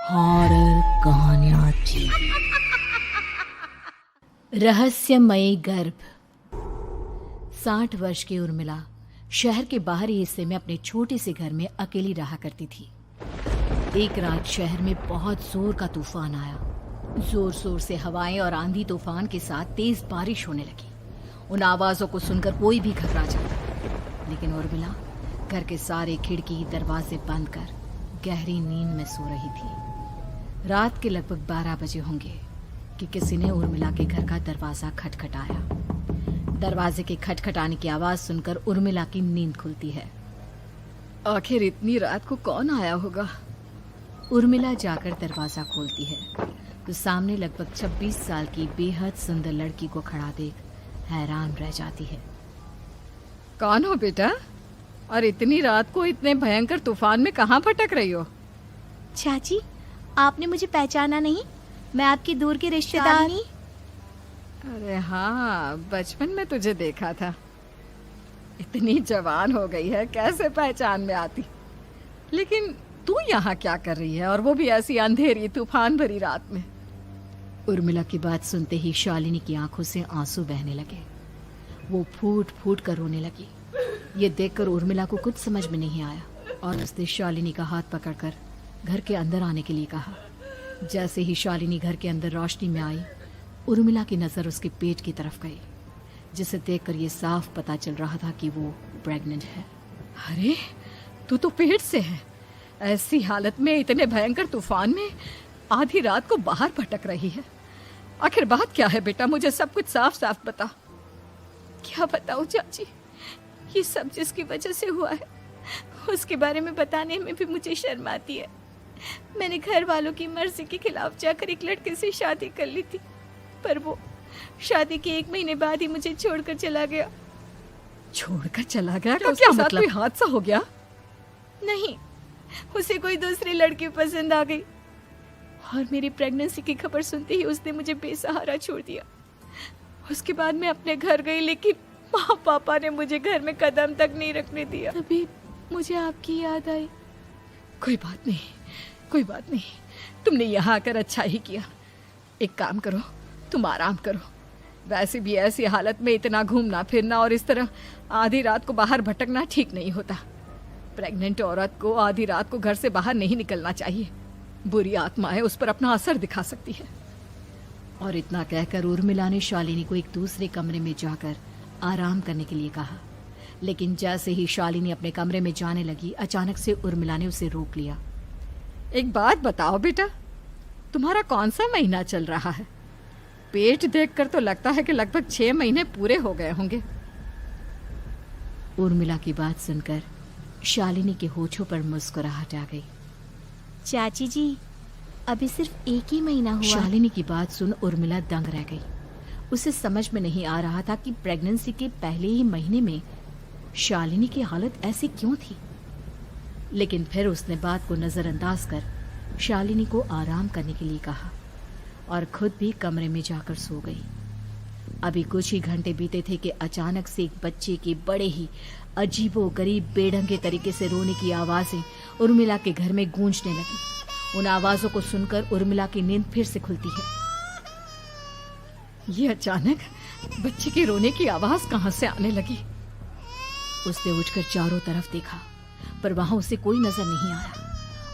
Horror कहानियां थी। रहस्यमयी गर्भ। 60 वर्ष की उर्मिला शहर के बाहरी हिस्से में अपने छोटे से घर में अकेली रहा करती थी। एक रात शहर में बहुत जोर का तूफान आया। जोर जोर से हवाएं और आंधी तूफान के साथ तेज बारिश होने लगी। उन आवाजों को सुनकर कोई भी घबरा जाता, लेकिन उर्मिला घर के सारे खिड़की दरवाजे बंद कर गहरी नींद में सो रही थी। रात के लगभग 12 बजे होंगे कि किसी ने उर्मिला के घर का दरवाजा खटखटाया। दरवाजे के खटखटाने की आवाज सुनकर उर्मिला की नींद खुलती है। आखिर इतनी रात को कौन आया होगा? उर्मिला जाकर दरवाजा खोलती है तो सामने लगभग 26 साल की बेहद सुंदर लड़की को खड़ा देख हैरान रह जाती है। कौन हो बेटा, और इतनी रात को इतने भयंकर तूफान में कहाँ भटक रही हो? चाची, आपने मुझे पहचाना नहीं? मैं आपकी दूर की रिश्तेदार। अरे हाँ, बचपन में तुझे देखा था। इतनी जवान हो गई है, कैसे पहचान में आती? लेकिन तू यहाँ क्या कर रही है, और वो भी ऐसी अंधेरी तूफान भरी रात में? उर्मिला की बात सुनते ही शालिनी की आंखों से आंसू बहने लगे। वो फूट फूट कर रोने लगी। ये देखकर उर्मिला को कुछ समझ में नहीं आया और उसने शालिनी का हाथ पकड़कर घर के अंदर आने के लिए कहा। जैसे ही शालिनी घर के अंदर रोशनी में आई, उर्मिला की नजर उसके पेट की तरफ गई, जिसे देखकर ये साफ पता चल रहा था कि वो प्रेग्नेंट है। अरे, तू तो पेट से है। ऐसी हालत में इतने भयंकर तूफान में आधी रात को बाहर भटक रही है। आखिर बात क्या है बेटा, मुझे सब कुछ साफ साफ बता। क्या बताऊं चाची, ये सब जिसकी वजह से हुआ है उसके बारे में बताने में भी मुझे शर्म आती है। मैंने घर वालों की मर्जी के खिलाफ जाकर एक लड़के से शादी कर ली थी, पर वो शादी के 1 महीने बाद ही मुझे छोड़कर चला गया। छोड़कर चला गया? क्या मतलब? कोई हादसा हो गया? नहीं, उसे कोई दूसरी लड़की पसंद आ गई और मेरी प्रेगनेंसी की खबर सुनते ही उसने मुझे बेसहारा छोड़ दिया। उसके बाद मैं अपने घर गई, लेकिन माँ पापा ने मुझे घर में कदम तक नहीं रखने दिया। तभी मुझे आपकी याद आई। कोई बात नहीं, कोई बात नहीं, तुमने यहाँ आकर अच्छा ही किया। एक काम करो, तुम आराम करो। वैसे भी ऐसी हालत में इतना घूमना फिरना और इस तरह आधी रात को बाहर भटकना ठीक नहीं होता। प्रेग्नेंट औरत को आधी रात को घर से बाहर नहीं निकलना चाहिए। बुरी आत्माएं उस पर अपना असर दिखा सकती है। और इतना कहकर उर्मिला ने शालिनी को एक दूसरे कमरे में जाकर आराम करने के लिए कहा। लेकिन जैसे ही शालिनी अपने कमरे में जाने लगी, अचानक से उर्मिला ने उसे रोक लिया। एक बात बताओ बेटा, तुम्हारा कौन सा महीना चल रहा है? पेट देखकर तो लगता है कि लगभग 6 महीने पूरे हो गए होंगे। उर्मिला की बात सुनकर शालिनी के होठों पर मुस्कुराहट आ गई। चाची जी, अभी सिर्फ 1 ही महीना हुआ। शालिनी की बात सुन उर्मिला दंग रह गई। उसे समझ में नहीं आ रहा था कि प्रेगनेंसी के पहले ही महीने में शालिनी की हालत ऐसी क्यों थी। लेकिन फिर उसने बात को नजरअंदाज कर शालिनी को आराम करने के लिए कहा और खुद भी कमरे में जाकर सो गई। अभी कुछ ही घंटे बीते थे कि अचानक से एक बच्चे के बड़े ही अजीबोगरीब बेढंगे तरीके से रोने की आवाजें उर्मिला के घर में गूंजने लगी। उन आवाजों को सुनकर उर्मिला की नींद फिर से खुलती है। ये अचानक बच्चे के रोने की आवाज कहां से आने लगी? उसने उठकर चारों तरफ देखा, पर वहां उसे कोई नजर नहीं आया।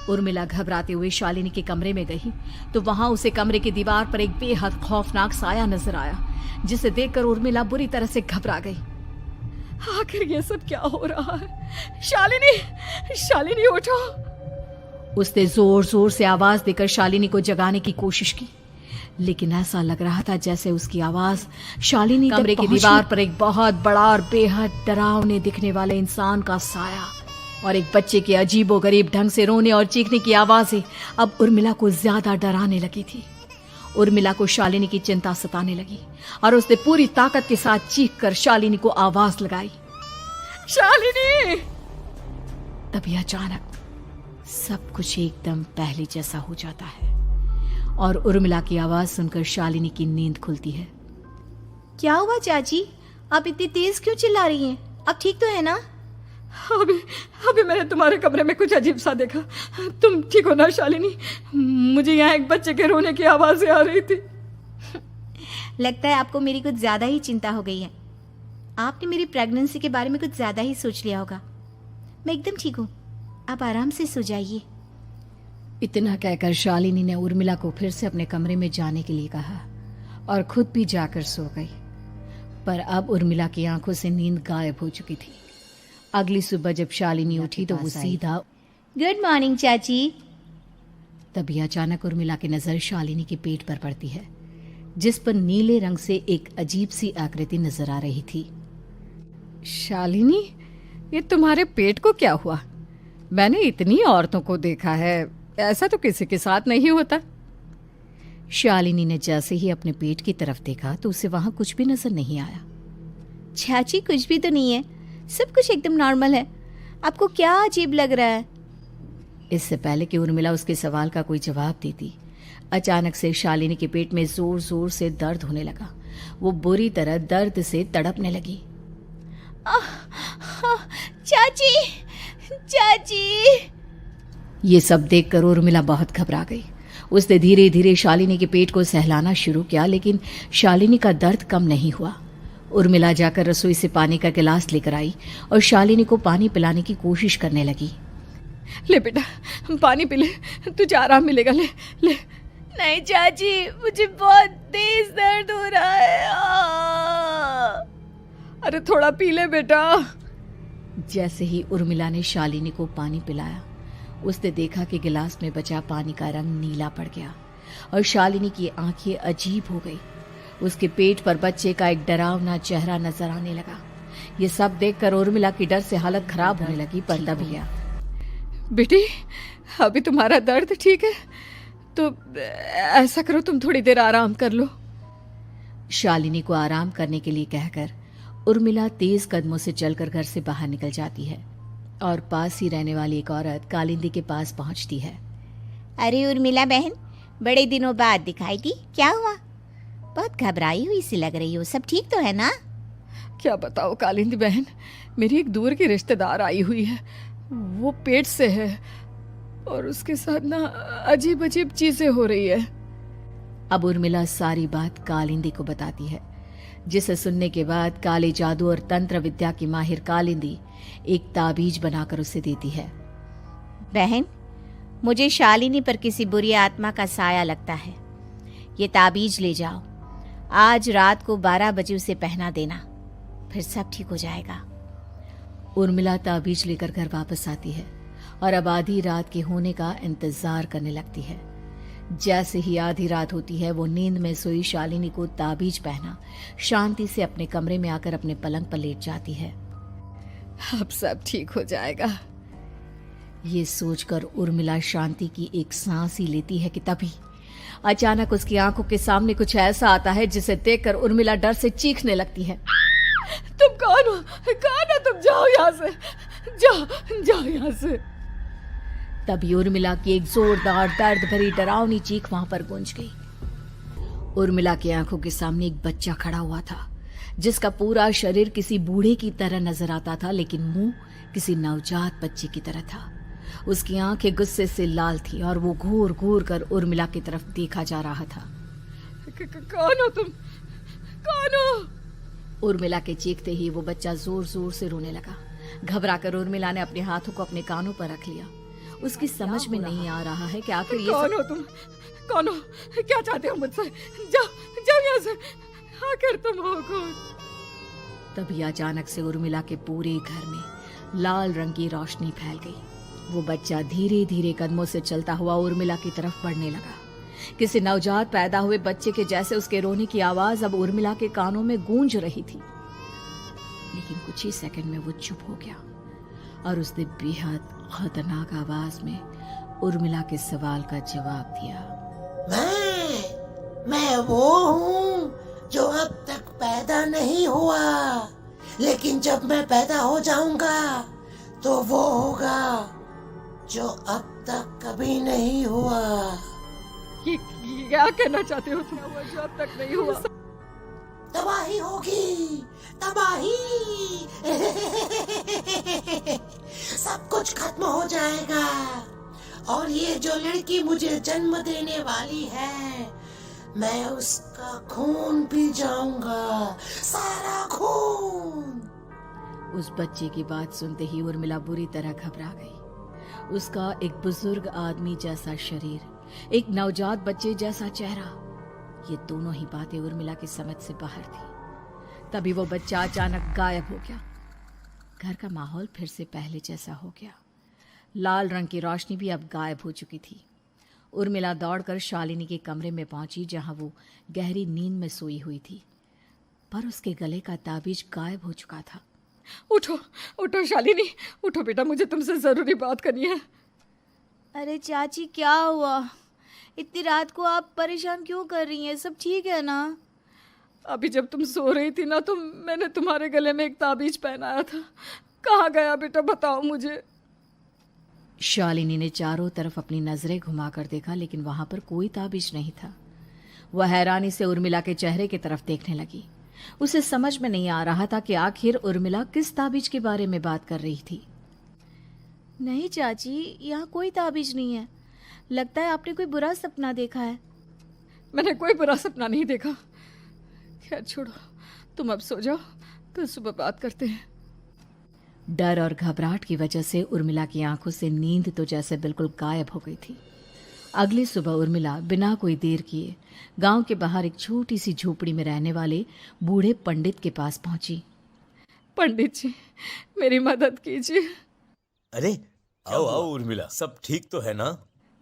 उर्मिला घबराते हुए शालिनी के कमरे में गई तो वहां उसे कमरे की दीवार पर एक बेहद खौफनाक साया नजर आया, जिसे देखकर उर्मिला बुरी तरह से घबरा गई। आखिर ये सब क्या हो रहा है? शालिनी, शालिनी उठो! उसने जोर जोर से आवाज देकर शालिनी को जगाने की कोशिश की, लेकिन ऐसा लग रहा था जैसे उसकी आवाज शालिनी कमरे की दीवार पर एक बहुत बड़ा और बेहद डरावने दिखने वाले इंसान का साया और एक बच्चे के अजीबोगरीब ढंग से रोने और चीखने की आवाजें अब उर्मिला को ज्यादा डराने लगी थी। उर्मिला को शालिनी की चिंता सताने लगी और उसने पूरी ताकत के साथ चीख कर शालिनी को आवाज लगाई, शालिनी! तभी अचानक सब कुछ एकदम पहले जैसा हो जाता है और उर्मिला की आवाज सुनकर शालिनी की नींद खुलती है। क्या हुआ चाची, आप इतनी तेज क्यों चिल्ला रही हैं? अब ठीक तो है ना? अभी अभी मैंने तुम्हारे कमरे में कुछ अजीब सा देखा। तुम ठीक हो ना शालिनी? मुझे यहाँ एक बच्चे के रोने की आवाज़ें आ रही थी। लगता है आपको मेरी कुछ ज़्यादा ही चिंता हो गई है। आपने मेरी प्रेगनेंसी के बारे में कुछ ज़्यादा ही सोच लिया होगा। मैं एकदम ठीक हूँ, आप आराम से सो जाइए। इतना कहकर शालिनी ने उर्मिला को फिर से अपने कमरे में जाने के लिए कहा और खुद भी जाकर सो गई। पर अब उर्मिला की आंखों से नींद गायब हो चुकी थी। अगली सुबह जब शालिनी उठी तो वो सीधा गुड मॉर्निंग चाची। तभी अचानक उर्मिला की नजर शालिनी के पेट पर पड़ती है, जिस पर नीले रंग से एक अजीब सी आकृति नजर आ रही थी। शालिनी, ये तुम्हारे पेट को क्या हुआ? मैंने इतनी औरतों को देखा है, ऐसा तो किसी के साथ नहीं होता। शालिनी ने जैसे ही अपने पेट की तरफ देखा तो उसे वहां कुछ भी नजर नहीं आया। चाची कुछ भी तो नहीं है, सब कुछ एकदम नॉर्मल है। आपको क्या अजीब लग रहा है? इससे पहले कि उर्मिला उसके सवाल का कोई जवाब देती, अचानक से शालिनी के पेट में जोर जोर से दर्द होने लगा। वो बुरी तरह दर्द से तड़पने लगी। चाची, चाची। ये सब देखकर उर्मिला बहुत घबरा गई। उसने धीरे धीरे शालिनी के पेट को सहलाना शुरू किया, लेकिन शालिनी का दर्द कम नहीं हुआ। उर्मिला जाकर रसोई से पानी का गिलास लेकर आई और शालिनी को पानी पिलाने की कोशिश करने लगी। ले बेटा, पानी पी ले, तुझे आराम मिलेगा। ले ले। नहीं चाची, मुझे बहुत तेज दर्द हो रहा है। अरे थोड़ा पी ले बेटा। जैसे ही उर्मिला ने शालिनी को पानी पिलाया, उसने देखा कि गिलास में बचा पानी का रंग नीला पड़ गया और शालिनी की आंखें अजीब हो गई। उसके पेट पर बच्चे का एक डरावना चेहरा नजर आने लगा। ये सब देखकर उर्मिला की डर से हालत खराब होने लगी। पर तब गया, बेटी अभी तुम्हारा दर्द ठीक है तो ऐसा करो, तुम थोड़ी देर आराम कर लो। शालिनी को आराम करने के लिए कहकर उर्मिला तेज कदमों से चलकर घर से बाहर निकल जाती है और पास ही रहने वाली एक औरत कालिंदी के पास पहुंचती है। अरे उर्मिला बहन, बड़े दिनों बाद दिखाई दी, क्या हुआ? बहुत घबराई हुई सी लग रही हो, सब ठीक तो है ना? क्या बताओ कालिंदी बहन, मेरी एक दूर की रिश्तेदार आई हुई है। वो पेट से है और उसके साथ ना अजीब अजीब चीजें हो रही है। अब उर्मिला सारी बात कालिंदी को बताती है, जिसे सुनने के बाद काले जादू और तंत्र विद्या की माहिर कालिंदी एक ताबीज बनाकर उसे देती है। बहन, मुझे शालिनी पर किसी बुरी आत्मा का साया लगता है। ये ताबीज ले जाओ, आज रात को 12 बजे उसे पहना देना, फिर सब ठीक हो जाएगा। उर्मिला ताबीज लेकर घर वापस आती है और अब आधी रात के होने का इंतजार करने लगती है। जैसे ही आधी रात होती है, वो नींद में सोई शालिनी को ताबीज पहना शांति से अपने कमरे में आकर अपने पलंग पर लेट जाती है। अब सब ठीक हो जाएगा, ये सोचकर उर्मिला शांति की एक सांस ही लेती है कि तभी अचानक उसकी आंखों के सामने कुछ ऐसा आता है जिसे देखकर उर्मिला डर से चीखने लगती है। तुम कौन हो? कौन हो तुम? जाओ यहाँ से, जाओ जाओ यहाँ से। तभी उर्मिला की एक जोरदार दर्द भरी डरावनी चीख वहां पर गूंज गई। उर्मिला की आंखों के सामने एक बच्चा खड़ा हुआ था, जिसका पूरा शरीर किसी बूढ़े की तरह नजर आता था, लेकिन मुंह किसी नवजात बच्चे की तरह था। उसकी आंखें गुस्से से लाल थी और वो घूर घूर कर उर्मिला की तरफ देखा जा रहा था। कौन हो तुम? कौन हो? उर्मिला के चीखते ही वो बच्चा जोर जोर से रोने लगा। घबराकर उर्मिला ने अपने हाथों को अपने कानों पर रख लिया। उसकी समझ में नहीं आ रहा है कि आखिर ये कौन हो तुम? कौन हो? क्या चाहते हो मुझसे? जाओ जाओ यहाँ से, आखिर तुम हो कौन? तभी अचानक से उर्मिला के पूरे घर में लाल रंग की रोशनी फैल गई। वो बच्चा धीरे धीरे कदमों से चलता हुआ उर्मिला की तरफ बढ़ने लगा। किसी नवजात पैदा हुए बच्चे के जैसे उसके रोने की आवाज अब उर्मिला के कानों में गूंज रही थी। लेकिन कुछ ही सेकंड में वो चुप हो गया और उसने बेहद खतरनाक आवाज में उर्मिला के सवाल का जवाब दिया। मैं वो हूँ जो अब तक पैदा नहीं हुआ, लेकिन जब मैं पैदा हो जाऊंगा तो वो होगा जो अब तक कभी नहीं हुआ। ये क्या कहना चाहते हो तुम? जो अब तक नहीं हुआ? तबाही होगी, तबाही। सब कुछ खत्म हो जाएगा और ये जो लड़की मुझे जन्म देने वाली है, मैं उसका खून पी जाऊंगा, सारा खून। उस बच्चे की बात सुनते ही उर्मिला बुरी तरह घबरा गई। उसका एक बुजुर्ग आदमी जैसा शरीर, एक नवजात बच्चे जैसा चेहरा, ये दोनों ही बातें उर्मिला की समझ से बाहर थी। तभी वो बच्चा अचानक गायब हो गया। घर का माहौल फिर से पहले जैसा हो गया। लाल रंग की रोशनी भी अब गायब हो चुकी थी। उर्मिला दौड़कर शालिनी के कमरे में पहुंची, जहां वो गहरी नींद में सोई हुई थी, पर उसके गले का ताबीज गायब हो चुका था। उठो उठो शालिनी, उठो बेटा, मुझे तुमसे ज़रूरी बात करनी है। अरे चाची, क्या हुआ? इतनी रात को आप परेशान क्यों कर रही हैं? सब ठीक है ना? अभी जब तुम सो रही थी ना, तो मैंने तुम्हारे गले में एक ताबीज पहनाया था। कहाँ गया बेटा, बताओ मुझे। शालिनी ने चारों तरफ अपनी नजरें घुमाकर देखा, लेकिन वहां पर कोई ताबीज नहीं था। वह हैरानी से उर्मिला के चेहरे की तरफ देखने लगी। उसे समझ में नहीं आ रहा था कि आखिर उर्मिला किस ताबीज के बारे में बात कर रही थी। नहीं चाची, यहाँ कोई ताबीज नहीं है। लगता है आपने कोई बुरा सपना देखा है। मैंने कोई बुरा सपना नहीं देखा। खैर छोड़ो, तुम अब सो जाओ, कल सुबह बात करते हैं। डर और घबराहट की वजह से उर्मिला की आंखों से नींद तो जैसे बिल्कुल गायब हो गई थी। अगली सुबह उर्मिला बिना कोई देर किए गांव के बाहर एक छोटी सी झोपड़ी में रहने वाले बूढ़े पंडित के पास पहुंची। पंडित जी, मेरी मदद कीजिए। अरे आओ आओ उर्मिला, सब ठीक तो है ना?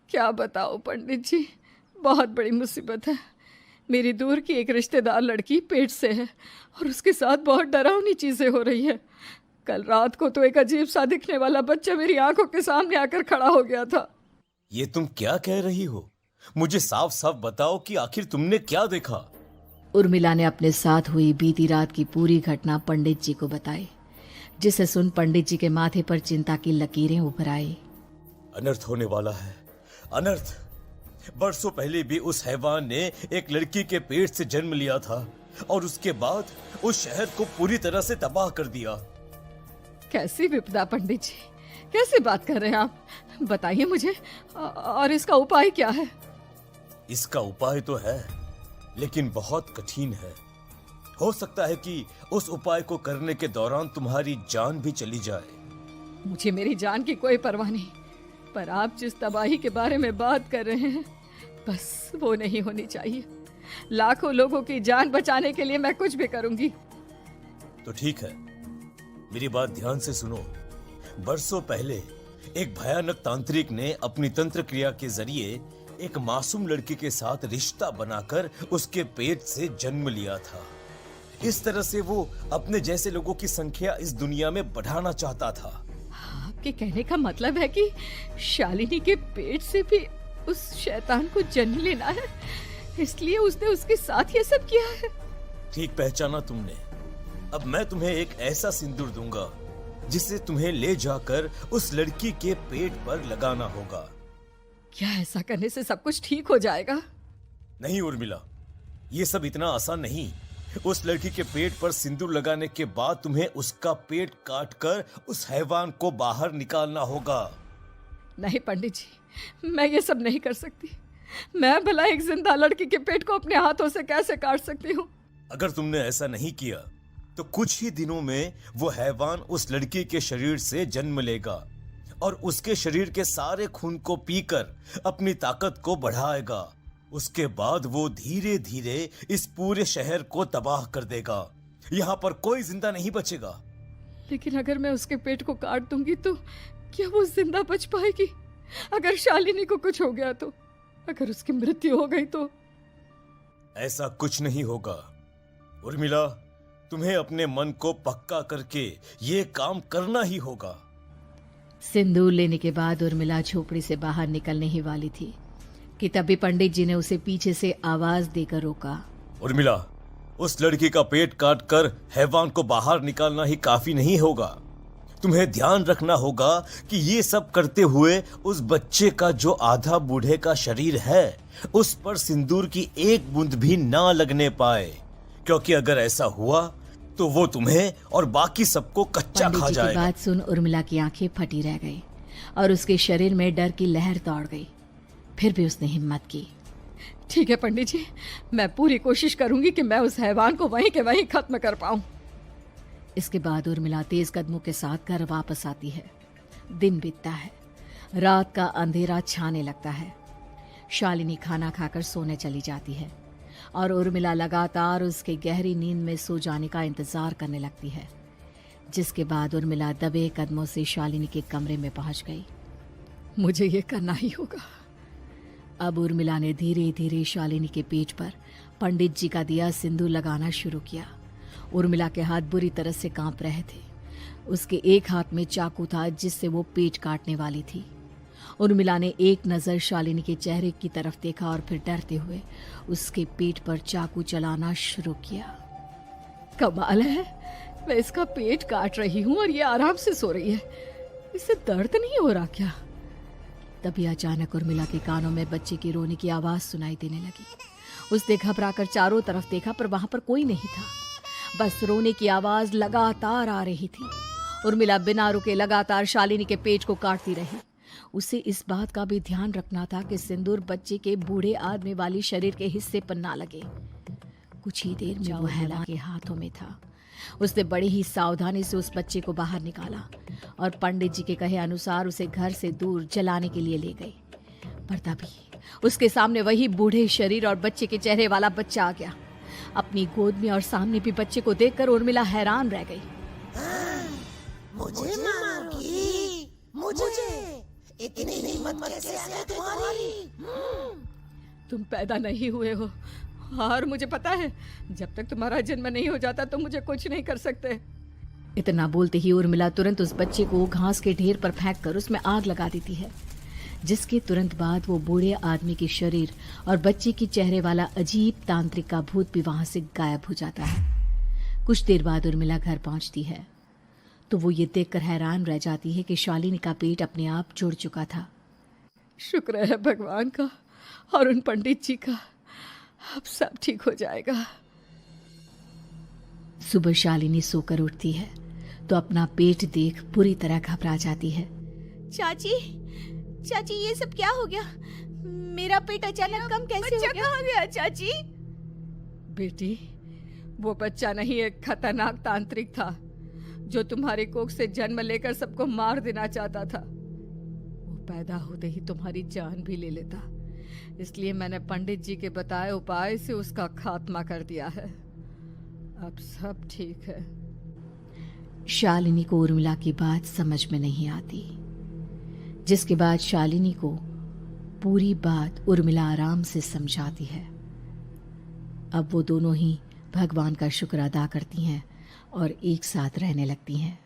क्या बताओ पंडित जी, बहुत बड़ी मुसीबत है। मेरी दूर की एक रिश्तेदार लड़की पेट से है और उसके साथ बहुत डरावनी चीजें हो रही है। कल रात को तो एक अजीब सा दिखने वाला बच्चा मेरी आंखों के सामने आकर खड़ा हो गया था। ये तुम क्या कह रही हो? मुझे साफ साफ बताओ कि आखिर तुमने क्या देखा? उर्मिला ने अपने साथ हुई बीती रात की पूरी घटना पंडित जी को बताई, जिसे सुन पंडित जी के माथे पर चिंता की लकीरें उभर आई। अनर्थ होने वाला है, अनर्थ। बरसों पहले भी उस हैवान ने एक लड़की के पेट से जन्म लिया था और उसके बाद उस शहर को पूरी तरह से तबाह कर दिया। कैसी विपदा पंडित जी, कैसे बात कर रहे हैं आप? बताइए मुझे, और इसका उपाय क्या है? इसका उपाय तो है, लेकिन बहुत कठिन है। हो सकता है कि उस उपाय को करने के दौरान तुम्हारी जान भी चली जाए। मुझे मेरी जान की कोई परवाह नहीं, पर आप जिस तबाही के बारे में बात कर रहे हैं, बस वो नहीं होनी चाहिए। लाखों लोगों की जान बचाने के लिए मैं कुछ भी करूंगी। तो ठीक है, मेरी बात ध्यान से सुनो। बरसों पहले एक भयानक तांत्रिक ने अपनी तंत्र क्रिया के जरिए एक मासूम लड़की के साथ रिश्ता बनाकर उसके पेट से जन्म लिया था। इस तरह से वो अपने जैसे लोगों की संख्या इस दुनिया में बढ़ाना चाहता था। आपके कहने का मतलब है कि शालिनी के पेट से भी उस शैतान को जन्म लेना है, इसलिए उसने उसके साथ ये सब किया है। ठीक पहचाना तुमने। अब मैं तुम्हें एक ऐसा सिंदूर दूंगा जिसे तुम्हें ले जाकर उस लड़की के पेट पर लगाना होगा। क्या ऐसा करने से सब कुछ ठीक हो जाएगा? नहीं उर्मिला, ये सब इतना आसान नहीं। उस लड़की के पेट पर सिंदूर लगाने के बाद तुम्हें उसका पेट काटकर उस हैवान को बाहर निकालना होगा। नहीं पंडित जी, मैं ये सब नहीं कर सकती। मैं भला एक जिंदा लड़की के पेट को अपने हाथों से कैसे काट सकती हूँ? अगर तुमने ऐसा नहीं किया तो कुछ ही दिनों में वो हैवान उस लड़की के शरीर से जन्म लेगा और उसके शरीर के सारे खून को पीकर अपनी ताकत को बढ़ाएगा। उसके बाद वो धीरे धीरे इस पूरे शहर को तबाह कर देगा। यहाँ पर कोई जिंदा नहीं बचेगा। लेकिन अगर मैं उसके पेट को काट दूंगी तो क्या वो जिंदा बच पाएगी? अगर शालिनी को कुछ हो गया तो, अगर उसकी मृत्यु हो गई तो? ऐसा कुछ नहीं होगा उर्मिला, तुम्हें अपने मन को पक्का करके ये काम करना ही होगा। सिंदूर लेने के बाद उर्मिला झोपड़ी से बाहर निकलने ही वाली थी कि तभी पंडित जी ने उसे पीछे से आवाज देकर रोका। उर्मिला, उस लड़की का पेट काटकर हैवान को बाहर निकालना ही काफी नहीं होगा। तुम्हें ध्यान रखना होगा कि ये सब करते हुए उस बच्चे का जो आधा बूढ़े का शरीर है, उस पर सिंदूर की एक बूंद भी ना लगने पाए, क्योंकि अगर ऐसा हुआ तो वो तुम्हें और बाकी सबको कच्चा पंडित खा जी की जाएगा। बात सुन उर्मिला की आंखें फटी रह गई और उसके शरीर में डर की लहर दौड़ गई। फिर भी उसने हिम्मत की। ठीक है पंडित जी, मैं पूरी कोशिश करूंगी कि मैं उस हैवान को वहीं के वहीं खत्म कर पाऊं। इसके बाद उर्मिला तेज कदमों के साथ घर वापस आती है। दिन बीतता है, रात का अंधेरा छाने लगता है। शालिनी खाना खाकर सोने चली जाती है और उर्मिला लगातार उसके गहरी नींद में सो जाने का इंतजार करने लगती है, जिसके बाद उर्मिला दबे कदमों से शालिनी के कमरे में पहुंच गई। मुझे ये करना ही होगा। अब उर्मिला ने धीरे धीरे शालिनी के पेट पर पंडित जी का दिया सिंदूर लगाना शुरू किया। उर्मिला के हाथ बुरी तरह से कांप रहे थे। उसके एक हाथ में चाकू था जिससे वो पेट काटने वाली थी। उर्मिला ने एक नज़र शालिनी के चेहरे की तरफ देखा और फिर डरते हुए उसके पेट पर चाकू चलाना शुरू किया। कमाल है, मैं इसका पेट काट रही हूँ और ये आराम से सो रही है। इसे दर्द नहीं हो रहा क्या? तभी अचानक उर्मिला के कानों में बच्चे की रोने की आवाज सुनाई देने लगी। उसने घबराकर चारों तरफ देखा पर वहां पर कोई नहीं था। बस रोने की आवाज लगातार आ रही थी। उर्मिला बिना रुके लगातार शालिनी के पेट को काटती रही। उसे इस बात का भी ध्यान रखना था कि सिंदूर बच्चे के बूढ़े आदमी वाली शरीर के हिस्से पर ना लगे। कुछ ही देर में वो हैवान के हाथों में था। उसने बड़ी ही सावधानी से उस बच्चे को बाहर निकाला और पंडित जी के कहे अनुसार उसे घर से दूर जलाने के लिए ले गई। पर तभी उसके सामने वही बूढ़े शरीर और बच्चे के चेहरे वाला बच्चा आ गया। अपनी गोद में और सामने भी बच्चे को देखकर उर्मिला हैरान रह गई। मुझे मारोगी? मुझे इतनी हिम्मत कैसे आ गई तुम्हारी? तुम पैदा नहीं हुए हो और मुझे पता है जब तक तुम्हारा जन्म नहीं हो जाता तो मुझे कुछ नहीं कर सकते। इतना बोलते ही उर्मिला तुरंत उस बच्चे को घास के ढेर पर फेंककर उसमें आग लगा देती है, जिसके तुरंत बाद वो बूढ़े आदमी के शरीर और बच्चे के चेहरे वाला अजीब तांत्रिक का भूत भी वहां से गायब हो जाता है। कुछ देर बाद उर्मिला घर पहुंचती है तो वो ये देखकर हैरान रह जाती है कि शालिनी का पेट अपने आप जुड़ चुका था। शुक्र है भगवान का और उन पंडित जी का, अब सब ठीक हो जाएगा। सुबह शालिनी सोकर उठती है तो अपना पेट देख बुरी तरह घबरा जाती है। चाची, चाची ये सब क्या हो गया? मेरा पेट अचानक कम कैसे हो गया? कहाँ गया चाची? बेटी, वो बच्चा नहीं एक खतरनाक तांत्रिक था जो तुम्हारी कोख से जन्म लेकर सबको मार देना चाहता था। वो पैदा होते ही तुम्हारी जान भी ले लेता, इसलिए मैंने पंडित जी के बताए उपाय से उसका खात्मा कर दिया है। अब सब ठीक है। शालिनी को उर्मिला की बात समझ में नहीं आती, जिसके बाद शालिनी को पूरी बात उर्मिला आराम से समझाती है। अब वो दोनों ही भगवान का शुक्र अदा करती हैं और एक साथ रहने लगती हैं।